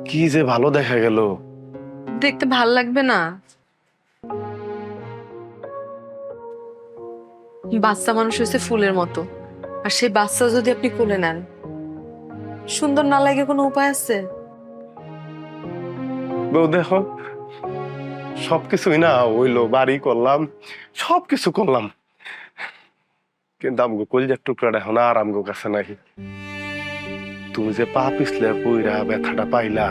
কি যে ভালো দেখা গেল। দেখতে ভাল লাগবে না? বাচ্চা মানুষ হয়েছে ফুলের মতো, আর সেই বাচ্চা যদি আপনি কোলে নেন, সুন্দর না লাগে কোনো উপায় আছে? বউ দেখো, সবকিছুই না হইলো, বাড়ি করলাম, সবকিছু করলাম, কিন্তু আমগো কলিজার টুকরাটা এখন আর আমগো কাছে নাই। তুমি যে পা পিছলে পইরা ব্যথাটা পাইলা,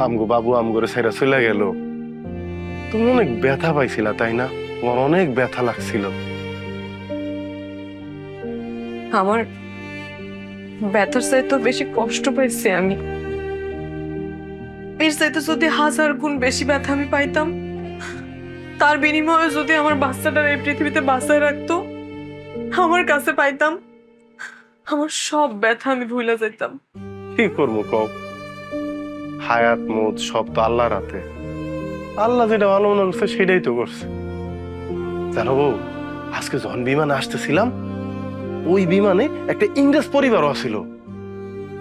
আমগো বাবু আমগোরে ছেড়ে চলে গেল, তুমি অনেক ব্যথা পাইছিলা তাই না? তোমার অনেক ব্যথা লাগছিল। আমার ব্যথার চাইতে বেশি কষ্ট পাইছি আমি। এর চাইতে যদি 1000 গুণ বেশি ব্যথা আমি পাইতাম, তার বিনিময়ে যদি আমার বাচ্চাটার এই পৃথিবীতে বাঁচায় রাখতো, আমার কাছে পাইতাম, আমার সব ব্যথা আমি ভুলে যেতাম। কি করবো কও, হায়াত মত সব তো আল্লাহর হাতে। আল্লাহ যেটা ভালো মনে করছে সেটাই তো করছে। জানো বউ, আজকে যখন বিমানে আসতেছিলাম, ওই বিমানে একটা ইংরেজ পরিবারও ছিল,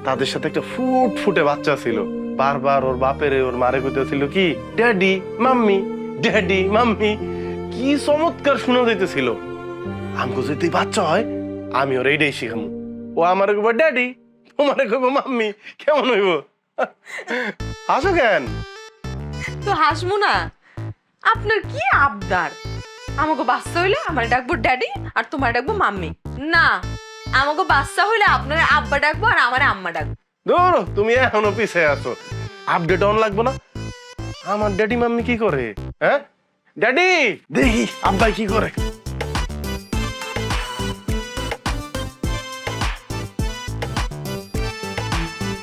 তাদের সাথে একটা ফুটফুটে বাচ্চা ছিল। বারবার ওর বাপেরে ওর মারে কইতেছিল কি ড্যাডি মাম্মি, ড্যাডি মাম্মি। কি চমৎকার শোনা যাইতেছিল। আমগো যদি বাচ্চা হয়, আমি ওর এইটাই শিখামু। ও আমারে কইব ড্যাডি, তোমারে কইব মাম্মি। কেমন হইব? হাসো কেন? তো হাসমু না? আপনার কি আবদার? আমাকে বাচ্চা হইলে আমার ডাকবো ড্যাডি আর তোমার ডাকবো মাম্মি? না, আমাকে বাচ্চা হইলে আপনার আব্বা ডাকবো আর আমার আম্মা ডাকবো। ধরো, তুমি এখনো পিছিয়ে আছো। আপডেট অন লাগবো না? আমার ড্যাডি মাম্মি কি করে? হ্যাঁ ড্যাডি, দেখি আব্বাই কি করে।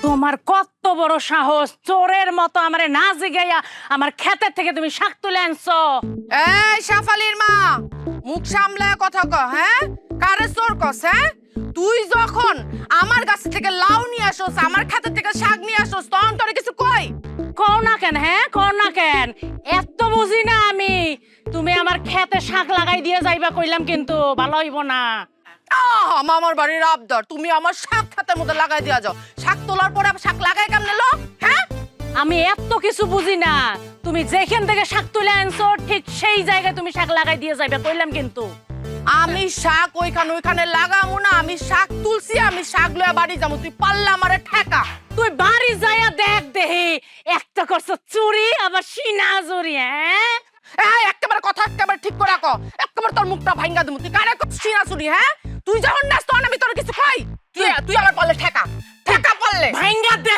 তোমার কত বড় সাহস, চোরের মতো আমারে না জিগাইয়া আমার ক্ষেতের থেকে তুমি শাক তুলে আনছো। এই শাফালির মা, মুখ সামলায় কথা ক। হ্যাঁ, কারে চোর কস? হ্যাঁ, তুই যখন আমার গাছ থেকে লাউ নিয়ে আসোস, আমার ক্ষেতের থেকে শাক নিয়ে আসোস, তখন তোরে কিছু কই? কও না কেন? হ্যাঁ, কও না কেন? এত বুঝি না আমি। তুমি আমার ক্ষেতে শাক লাগাই দিয়ে যাইবা কইলাম, কিন্তু ভালো হইব না। মামার বাড়ির আবদার, তুমি আমার শাক ক্ষেতের মধ্যে লাগাই দিয়া যাও। শাক তোলার পরে আবার শাক লাগাই কেমনে লো? হ্যাঁ, আমি এত কিছু বুঝি না। তুমি যেখান থেকে শাক তুলে আনছো ঠিক সেই জায়গায় তুমি শাক লাগাই দিয়ে যাইবা কইলাম, কিন্তু আমি শাক ওইখানে লাগামু না। আমি শাক তুলছি, আমি শাক লয়ে বাড়ি যাবো। তুই পারলে আমারে ঠেকা। তুই বাড়ি যাইয়া দেখ দেহি একটা করছো চুরি আবার সিনা চুরি। হ্যাঁ, এই একেবারে কথা একেবারে ঠিক করে রাখো। একেবারে তোর মুখটা ভাঙ্গা দেবো। তুই কারে করছিস না চুরি? হ্যাঁ, তুই যখন নাস তখন আমি তোর কিছু কই? তুই আমার পারলে ঠেকা, ঠেকা পারলে ভাইঙ্গা দে।